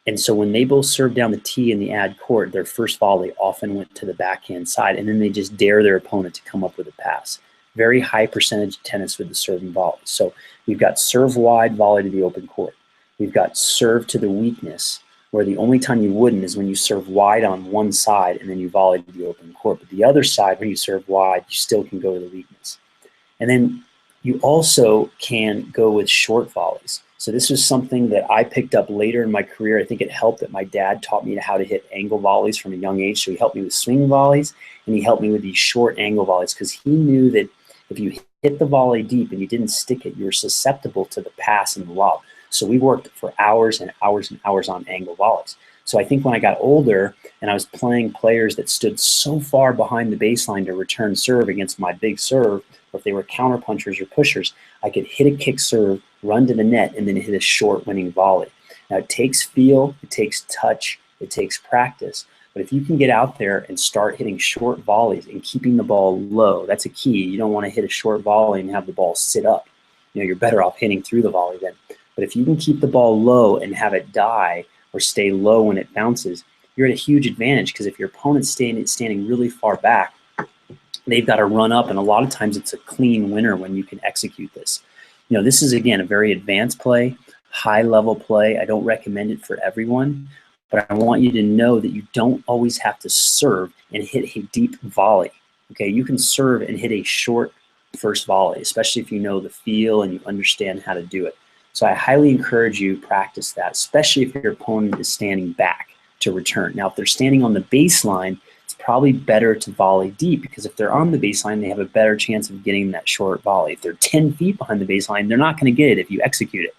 Speaker 1: And so when they both served down the tee in the ad court, their first volley often went to the backhand side, and then they just dare their opponent to come up with a pass. Very high percentage tennis with the serving volley. So we've got serve wide, volley to the open court. We've got serve to the weakness, where the only time you wouldn't is when you serve wide on one side and then you volley to the open court. But the other side, when you serve wide, you still can go to the weakness. And then you also can go with short volleys. So this was something that I picked up later in my career. I think it helped that my dad taught me how to hit angle volleys from a young age. So he helped me with swing volleys, and he helped me with these short angle volleys because he knew that if you hit the volley deep and you didn't stick it, you were susceptible to the pass and the lob. So we worked for hours and hours and hours on angle volleys. So I think when I got older and I was playing players that stood so far behind the baseline to return serve against my big serve, or if they were counter punchers or pushers, I could hit a kick serve, run to the net, and then hit a short winning volley. Now it takes feel, it takes touch, it takes practice. But if you can get out there and start hitting short volleys and keeping the ball low, that's a key. You don't want to hit a short volley and have the ball sit up. You know, you're better off hitting through the volley then. But if you can keep the ball low and have it die or stay low when it bounces, you're at a huge advantage, because if your opponent's standing really far back, they've got to run up, and a lot of times it's a clean winner when you can execute this. You know, this is, again, a very advanced play, high-level play. I don't recommend it for everyone, but I want you to know that you don't always have to serve and hit a deep volley. Okay, you can serve and hit a short first volley, especially if you know the feel and you understand how to do it. So I highly encourage you to practice that, especially if your opponent is standing back to return. Now, if they're standing on the baseline, it's probably better to volley deep, because if they're on the baseline, they have a better chance of getting that short volley. If they're 10 feet behind the baseline, they're not going to get it if you execute it.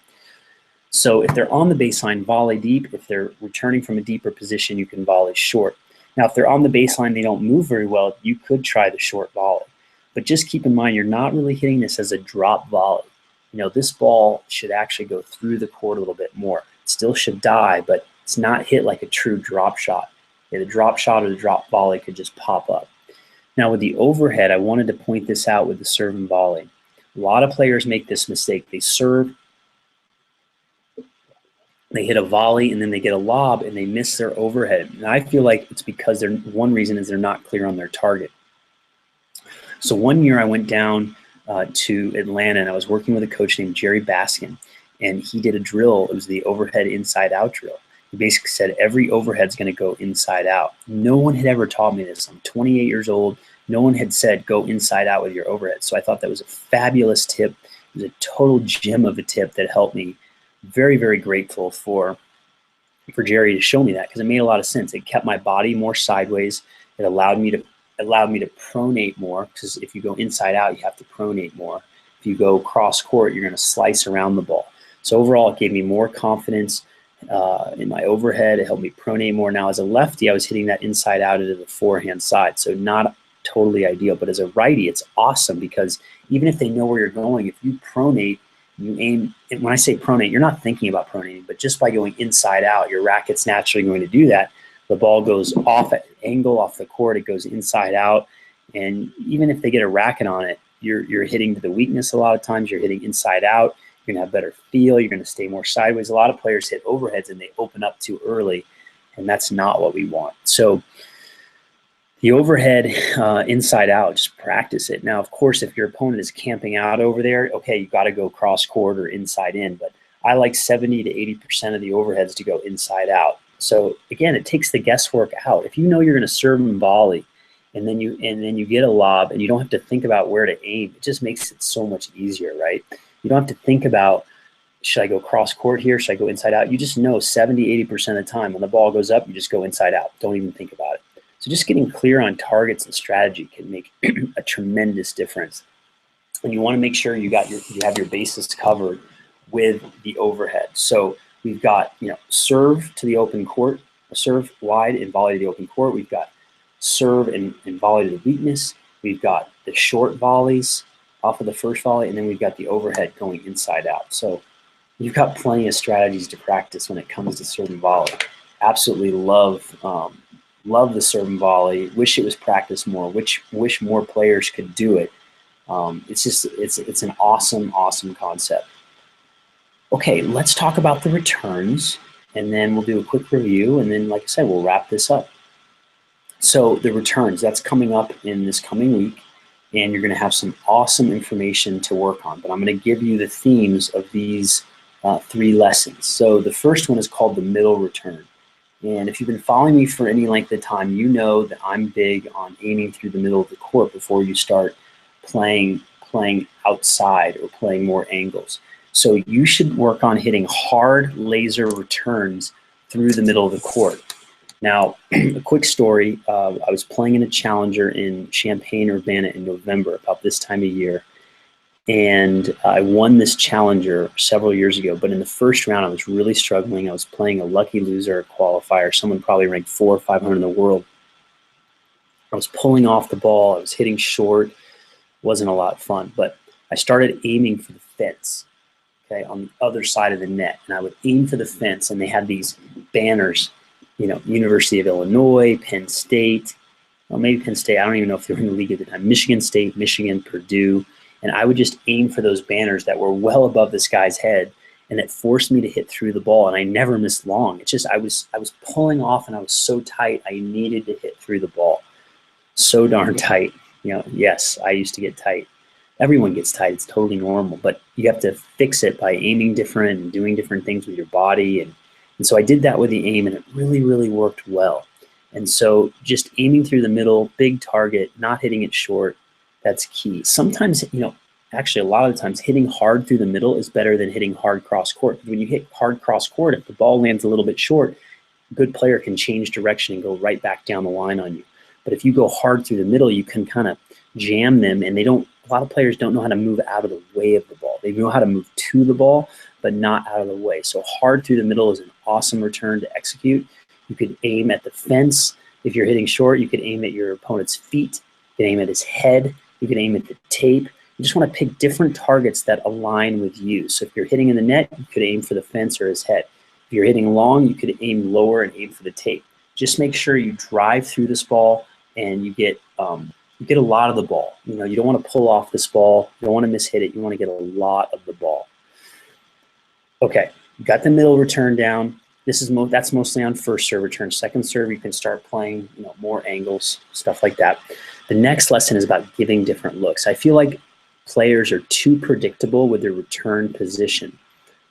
Speaker 1: So if they're on the baseline, volley deep. If they're returning from a deeper position, you can volley short. Now, if they're on the baseline, they don't move very well, you could try the short volley. But just keep in mind, you're not really hitting this as a drop volley. You know, this ball should actually go through the court a little bit more. It still should die, but it's not hit like a true drop shot. Okay, the drop shot or the drop volley could just pop up. Now with the overhead, I wanted to point this out with the serve and volley. A lot of players make this mistake. They serve they hit a volley and then they get a lob and they miss their overhead. And I feel like it's because one reason is they're not clear on their target. So one year I went down to Atlanta and I was working with a coach named Jerry Baskin, and he did a drill. It was the overhead inside out drill. He basically said every overhead's going to go inside out. No one had ever taught me this. I'm 28 years old. No one had said go inside out with your overhead. So I thought that was a fabulous tip. It was a total gem of a tip that helped me. Very, very grateful for Jerry to show me that, because it made a lot of sense. It kept my body more sideways. It allowed me to pronate more, because if you go inside out, you have to pronate more. If you go cross court, you're going to slice around the ball. So overall, it gave me more confidence in my overhead. It helped me pronate more. Now, as a lefty, I was hitting that inside out into the forehand side, so not totally ideal. But as a righty, it's awesome, because even if they know where you're going, if you pronate, you aim. And when I say pronate, you're not thinking about pronating, but just by going inside out, your racket's naturally going to do that. The ball goes off at an angle off the court. It goes inside out. And even if they get a racket on it, you're hitting to the weakness a lot of times. You're hitting inside out. You're going to have better feel. You're going to stay more sideways. A lot of players hit overheads and they open up too early, and that's not what we want. So the overhead inside out, just practice it. Now, of course, if your opponent is camping out over there, okay, you got to go cross court or inside in. But I like 70 to 80% of the overheads to go inside out. So again, it takes the guesswork out. If you know you're going to serve and volley, and then you get a lob, and you don't have to think about where to aim, it just makes it so much easier, right? You don't have to think about, should I go cross court here? Should I go inside out? You just know 70, 80% of the time when the ball goes up, you just go inside out. Don't even think about it. So just getting clear on targets and strategy can make a tremendous difference. And you want to make sure you have your bases covered with the overhead. So we've got, serve to the open court, serve wide and volley to the open court. We've got serve and volley to the weakness. We've got the short volleys off of the first volley, and then we've got the overhead going inside out. So you've got plenty of strategies to practice when it comes to serve and volley. Absolutely love the serve and volley. Wish it was practiced more. Wish more players could do it. It's an awesome concept. Okay, let's talk about the returns, and then we'll do a quick review, and then, like I said, we'll wrap this up. So the returns, that's coming up in this coming week, and you're going to have some awesome information to work on. But I'm going to give you the themes of these 3 lessons. So the first one is called the middle return. And if you've been following me for any length of time, you know that I'm big on aiming through the middle of the court before you start playing outside or playing more angles. So you should work on hitting hard laser returns through the middle of the court. Now, a quick story, I was playing in a challenger in Champaign-Urbana in November, about this time of year, and I won this challenger several years ago, but in the first round I was really struggling. I was playing a lucky loser qualifier, someone probably ranked 400 or 500 in the world. I was pulling off the ball, I was hitting short, wasn't a lot of fun, but I started aiming for the fence, okay, on the other side of the net, and I would aim for the fence, and they had these banners, University of Illinois, Penn State, well, maybe Penn State, I don't even know if they were in the league at the time, Michigan State, Michigan, Purdue, and I would just aim for those banners that were well above this guy's head, and it forced me to hit through the ball, and I never missed long. It's just I was pulling off, and I was so tight, I needed to hit through the ball. So darn tight. Yes, I used to get tight. Everyone gets tight. It's totally normal, but you have to fix it by aiming different and doing different things with your body, and so I did that with the aim, and it really, really worked well. And so just aiming through the middle, big target, not hitting it short, that's key. Sometimes, actually a lot of the times hitting hard through the middle is better than hitting hard cross court. When you hit hard cross court, if the ball lands a little bit short, a good player can change direction and go right back down the line on you. But if you go hard through the middle, you can kind of jam them, and a lot of players don't know how to move out of the way of the ball. They know how to move to the ball, but not out of the way. So hard through the middle is an awesome return to execute. You could aim at the fence. If you're hitting short, you could aim at your opponent's feet. You can aim at his head. You can aim at the tape. You just want to pick different targets that align with you. So if you're hitting in the net, you could aim for the fence or his head. If you're hitting long, you could aim lower and aim for the tape. Just make sure you drive through this ball and you get a lot of the ball. You don't want to pull off this ball. You don't want to mishit it. You want to get a lot of the ball. Okay, You got the middle return down. That's mostly on first serve return. Second serve, you can start playing, more angles, stuff like that. The next lesson is about giving different looks. I feel like players are too predictable with their return position.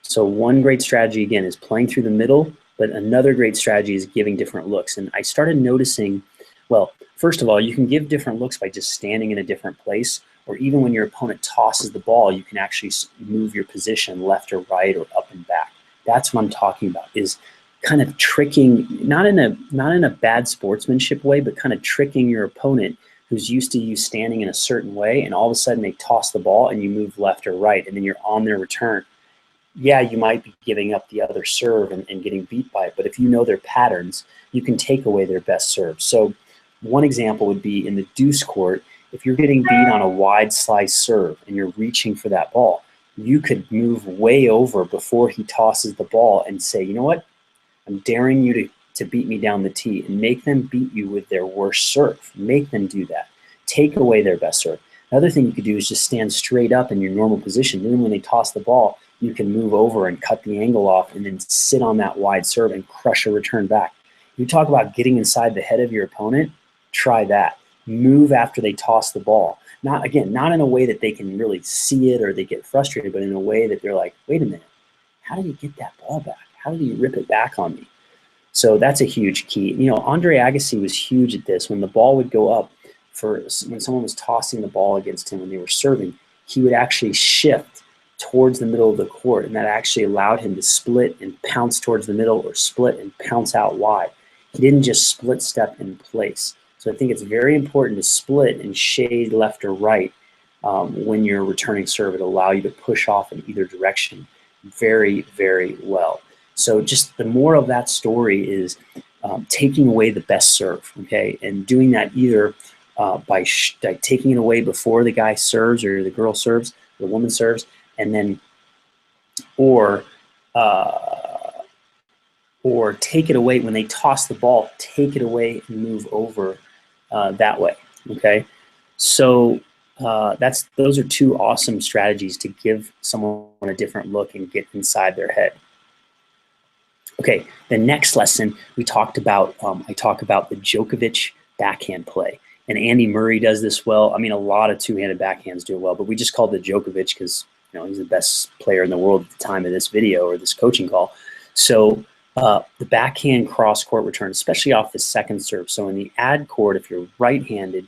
Speaker 1: So one great strategy, again, is playing through the middle, but another great strategy is giving different looks. And I started noticing, well, first of all, you can give different looks by just standing in a different place, or even when your opponent tosses the ball, you can actually move your position left or right or up and back. That's what I'm talking about, is kind of tricking, not in a bad sportsmanship way, but kind of tricking your opponent who's used to you standing in a certain way, and all of a sudden they toss the ball and you move left or right, and then you're on their return. Yeah, you might be giving up the other serve and getting beat by it, but if you know their patterns, you can take away their best serve. So one example would be in the deuce court, if you're getting beat on a wide slice serve and you're reaching for that ball, you could move way over before he tosses the ball and say, you know what, I'm daring you to beat me down the tee, and make them beat you with their worst serve. Make them do that. Take away their best serve. Another thing you could do is just stand straight up in your normal position. Then when they toss the ball, you can move over and cut the angle off and then sit on that wide serve and crush a return back. You talk about getting inside the head of your opponent, try that. Move after they toss the ball. Not in a way that they can really see it or they get frustrated, but in a way that they're like, wait a minute, how did you get that ball back? How did you rip it back on me? So that's a huge key. Andre Agassi was huge at this. When the ball would go up, when someone was tossing the ball against him when they were serving, he would actually shift towards the middle of the court, and that actually allowed him to split and pounce towards the middle, or split and pounce out wide. He didn't just split step in place. So I think it's very important to split and shade left or right when you're returning serve. It'll allow you to push off in either direction very, very well. So just the moral of that story is taking away the best serve, okay? And doing that either by taking it away before the guy serves or the girl serves, the woman serves, and then or take it away when they toss the ball, take it away and move over that way, okay? So those are two awesome strategies to give someone a different look and get inside their head. Okay, the next lesson we talked about, I talk about the Djokovic backhand play. And Andy Murray does this well. I mean, a lot of two-handed backhands do it well, but we just called it Djokovic because he's the best player in the world at the time of this video or this coaching call. So the backhand cross-court return, especially off the second serve. So in the ad court, if you're right-handed,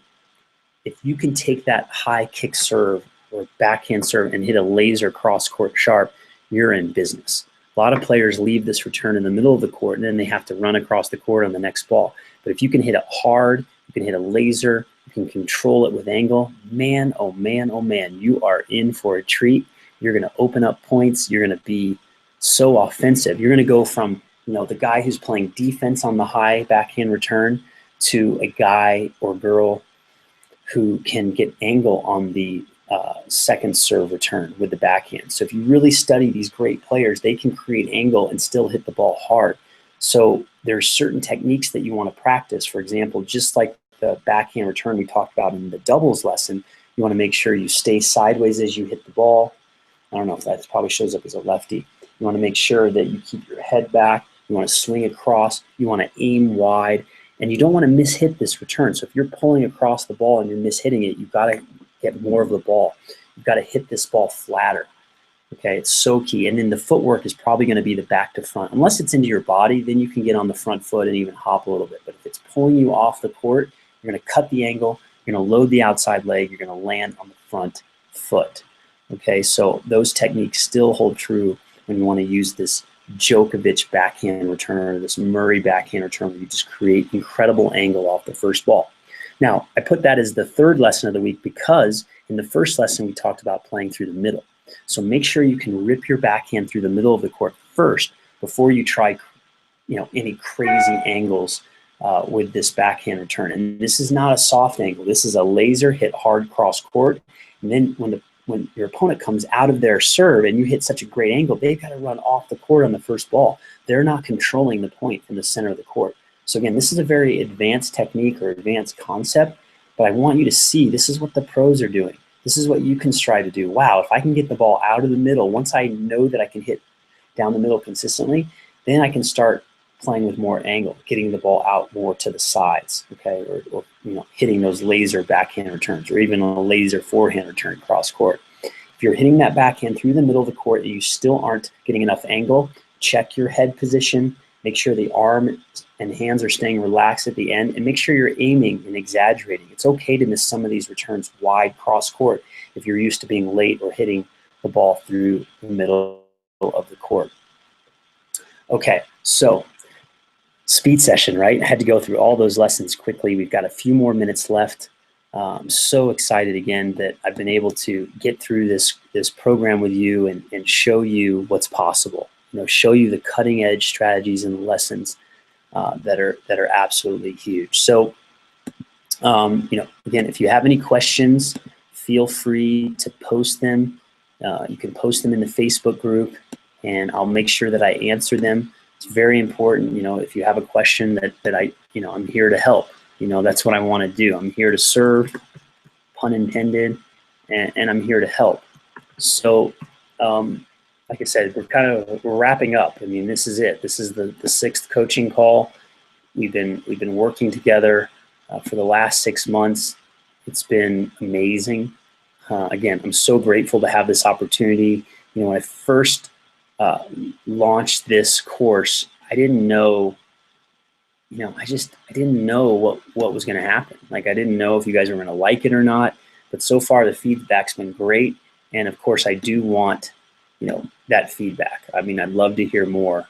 Speaker 1: if you can take that high kick serve or backhand serve and hit a laser cross-court sharp, you're in business. A lot of players leave this return in the middle of the court, and then they have to run across the court on the next ball. But if you can hit it hard, you can hit a laser, you can control it with angle, man, oh man, oh man, you are in for a treat. You're going to open up points. You're going to be so offensive. You're going to go from the guy who's playing defense on the high backhand return to a guy or girl who can get angle on the second serve return with the backhand. So if you really study these great players, they can create angle and still hit the ball hard. So there's certain techniques that you want to practice. For example, just like the backhand return we talked about in the doubles lesson, you want to make sure you stay sideways as you hit the ball. I don't know if that probably shows up as a lefty. You want to make sure that you keep your head back. You want to swing across. You want to aim wide. And you don't want to mishit this return. So if you're pulling across the ball and you're mishitting it, you've got to get more of the ball. You've got to hit this ball flatter. Okay, it's so key. And then the footwork is probably going to be the back to front. Unless it's into your body, then you can get on the front foot and even hop a little bit. But if it's pulling you off the court, you're going to cut the angle, you're going to load the outside leg, you're going to land on the front foot. Okay, so those techniques still hold true when you want to use this Djokovic backhand return or this Murray backhand return where you just create incredible angle off the first ball. Now, I put that as the third lesson of the week because in the first lesson we talked about playing through the middle. So make sure you can rip your backhand through the middle of the court first before you try any crazy angles with this backhand return. And this is not a soft angle. This is a laser hit hard cross court. And then when your opponent comes out of their serve and you hit such a great angle, they've got to run off the court on the first ball. They're not controlling the point from the center of the court. So again, this is a very advanced technique or advanced concept, but I want you to see this is what the pros are doing. This is what you can strive to do. Wow, if I can get the ball out of the middle, once I know that I can hit down the middle consistently, then I can start playing with more angle, getting the ball out more to the sides, okay, or hitting those laser backhand returns, or even a laser forehand return cross court. If you're hitting that backhand through the middle of the court and you still aren't getting enough angle, check your head position, make sure the arm and hands are staying relaxed at the end, and make sure you're aiming and exaggerating. It's okay to miss some of these returns wide cross court if you're used to being late or hitting the ball through the middle of the court. Okay, so speed session, right? I had to go through all those lessons quickly. We've got a few more minutes left. I'm so excited again that I've been able to get through this program with you and show you what's possible. Show you the cutting edge strategies and lessons that are absolutely huge. So, again, if you have any questions, feel free to post them. You can post them in the Facebook group, and I'll make sure that I answer them. It's very important, if you have a question that I'm here to help. That's what I want to do. I'm here to serve, pun intended, and I'm here to help. So, like I said, we're wrapping up. I mean, this is it. This is the sixth coaching call. We've been working together for the last 6 months. It's been amazing. Again, I'm so grateful to have this opportunity. When I first launched this course, I didn't know, I didn't know what was going to happen. Like, I didn't know if you guys were going to like it or not, but so far the feedback's been great. And of course I do want, that feedback. I mean, I'd love to hear more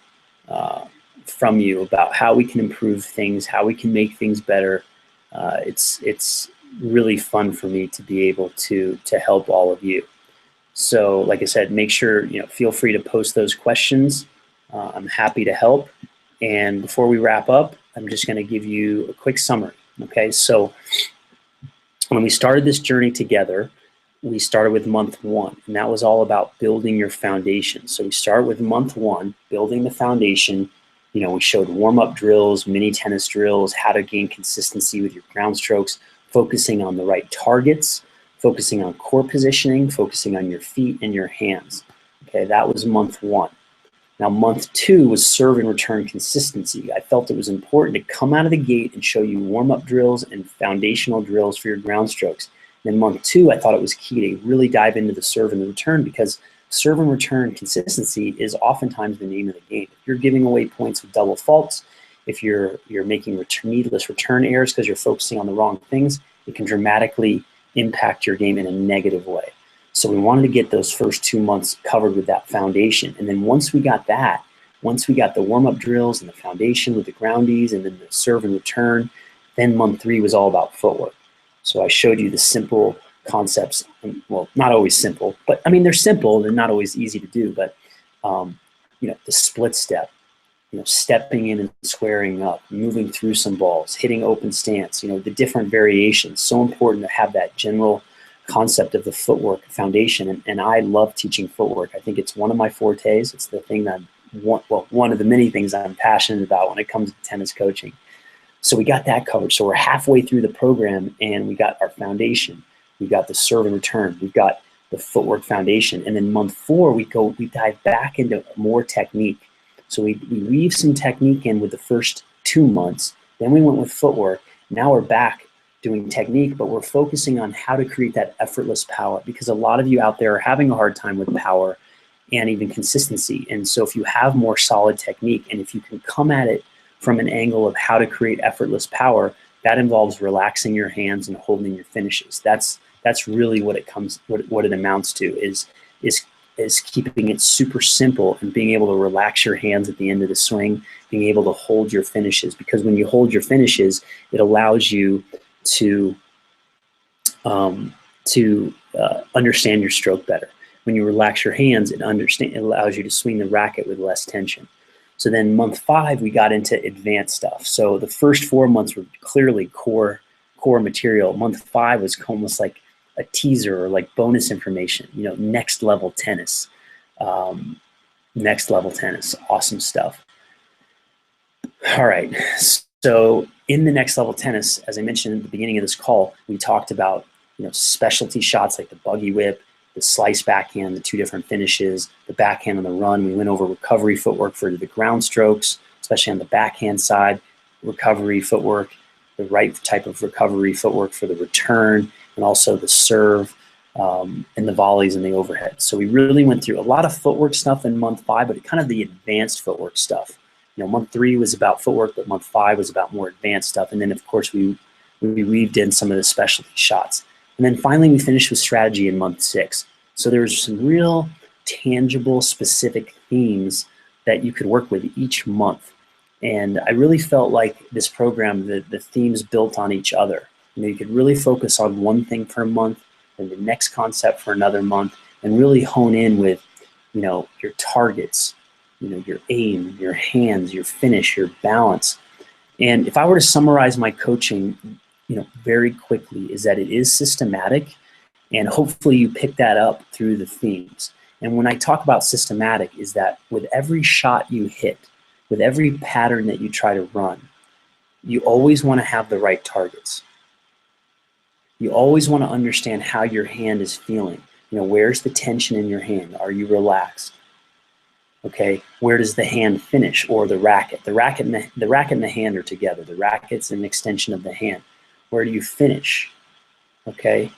Speaker 1: from you about how we can improve things, how we can make things better. It's really fun for me to be able to help all of you. So like I said, make sure, feel free to post those questions. I'm happy to help. And before we wrap up, I'm just going to give you a quick summary. Okay, so when we started this journey together, we started with month 1, and that was all about building your foundation. So we start with month 1, building the foundation. We showed warm-up drills, mini tennis drills, how to gain consistency with your ground strokes, focusing on the right targets, focusing on core positioning, focusing on your feet and your hands. Okay, that was month 1. Now, month 2 was serve and return consistency. I felt it was important to come out of the gate and show you warm-up drills and foundational drills for your ground strokes. And then month 2, I thought it was key to really dive into the serve and the return, because serve and return consistency is oftentimes the name of the game. If you're giving away points with double faults, if you're making needless return errors because you're focusing on the wrong things, it can dramatically impact your game in a negative way. So we wanted to get those first 2 months covered with that foundation. And then once we got the warm-up drills and the foundation with the groundies and then the serve and return, then month 3 was all about footwork. So I showed you the simple concepts, well, not always simple, but I mean, they're simple, they're not always easy to do, but the split step, stepping in and squaring up, moving through some balls, hitting open stance, the different variations. So important to have that general concept of the footwork foundation. And I love teaching footwork. I think it's one of my fortes. It's the thing that one of the many things I'm passionate about when it comes to tennis coaching. So we got that covered. So we're halfway through the program and we got our foundation. We got the serve and return. We've got the footwork foundation. And then month 4, we dive back into more technique. So we weave some technique in with the first 2 months. Then we went with footwork. Now we're back doing technique, but we're focusing on how to create that effortless power, because a lot of you out there are having a hard time with power and even consistency. And so if you have more solid technique, and if you can come at it from an angle of how to create effortless power, that involves relaxing your hands and holding your finishes. That's really what it amounts to, is keeping it super simple and being able to relax your hands at the end of the swing, being able to hold your finishes. Because when you hold your finishes, it allows you to understand your stroke better. When you relax your hands, it allows you to swing the racket with less tension. So then month 5, we got into advanced stuff. So the first 4 months were clearly core material. Month 5 was almost like a teaser or like bonus information, next level tennis. Next level tennis, awesome stuff. All right, so in the next level tennis, as I mentioned at the beginning of this call, we talked about specialty shots like the buggy whip, slice backhand, the 2 different finishes, the backhand on the run. We went over recovery footwork for the ground strokes, especially on the backhand side, recovery footwork, the right type of recovery footwork for the return, and also the serve and the volleys and the overhead. So we really went through a lot of footwork stuff in month 5, but kind of the advanced footwork stuff. Month 3 was about footwork, but month 5 was about more advanced stuff. And then, of course, we weaved in some of the specialty shots. And then finally, we finished with strategy in month 6. So there was some real tangible, specific themes that you could work with each month. And I really felt like this program, the themes built on each other. You could really focus on one thing per month and the next concept for another month, and really hone in with, your targets, your aim, your hands, your finish, your balance. And if I were to summarize my coaching, very quickly, is that it is systematic, and hopefully you pick that up through the themes. And when I talk about systematic, is that with every shot you hit, with every pattern that you try to run, you always want to have the right targets. You always want to understand how your hand is feeling. Where's the tension in your hand? Are you relaxed? Okay, where does the hand finish, or the racket? The racket and the hand are together. The racket's an extension of the hand. Where do you finish? Okay,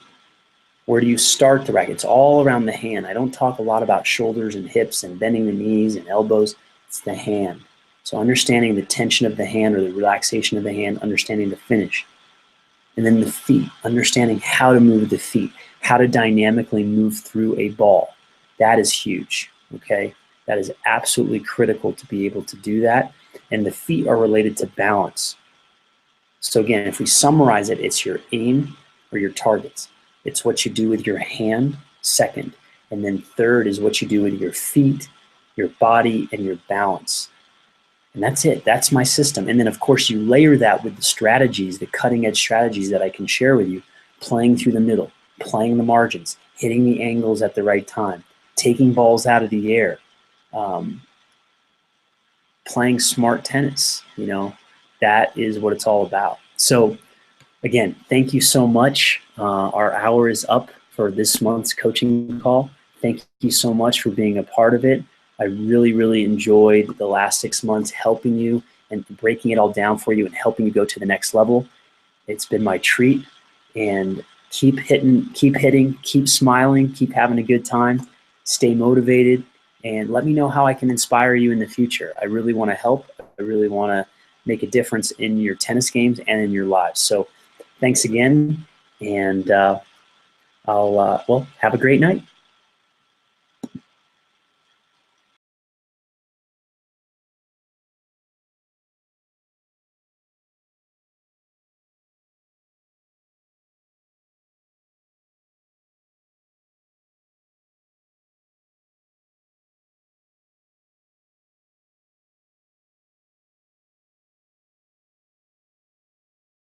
Speaker 1: where do you start the racket? It's all around the hand. I don't talk a lot about shoulders and hips and bending the knees and elbows. It's the hand. So understanding the tension of the hand or the relaxation of the hand, understanding the finish. And then the feet, understanding how to move the feet, how to dynamically move through a ball. That is huge, okay? That is absolutely critical to be able to do that. And the feet are related to balance. So again, if we summarize it, it's your aim or your targets. It's what you do with your hand, second. And then third is what you do with your feet, your body, and your balance. And that's it. That's my system. And then, of course, you layer that with the strategies, the cutting-edge strategies that I can share with you, playing through the middle, playing the margins, hitting the angles at the right time, taking balls out of the air, playing smart tennis. That is what it's all about. So, again, thank you so much. Our hour is up for this month's coaching call. Thank you so much for being a part of it. I really, really enjoyed the last 6 months helping you and breaking it all down for you and helping you go to the next level. It's been my treat. And keep hitting, keep smiling, keep having a good time, stay motivated, and let me know how I can inspire you in the future. I really want to help. I really want to make a difference in your tennis games and in your lives. So thanks again, and well, have a great night.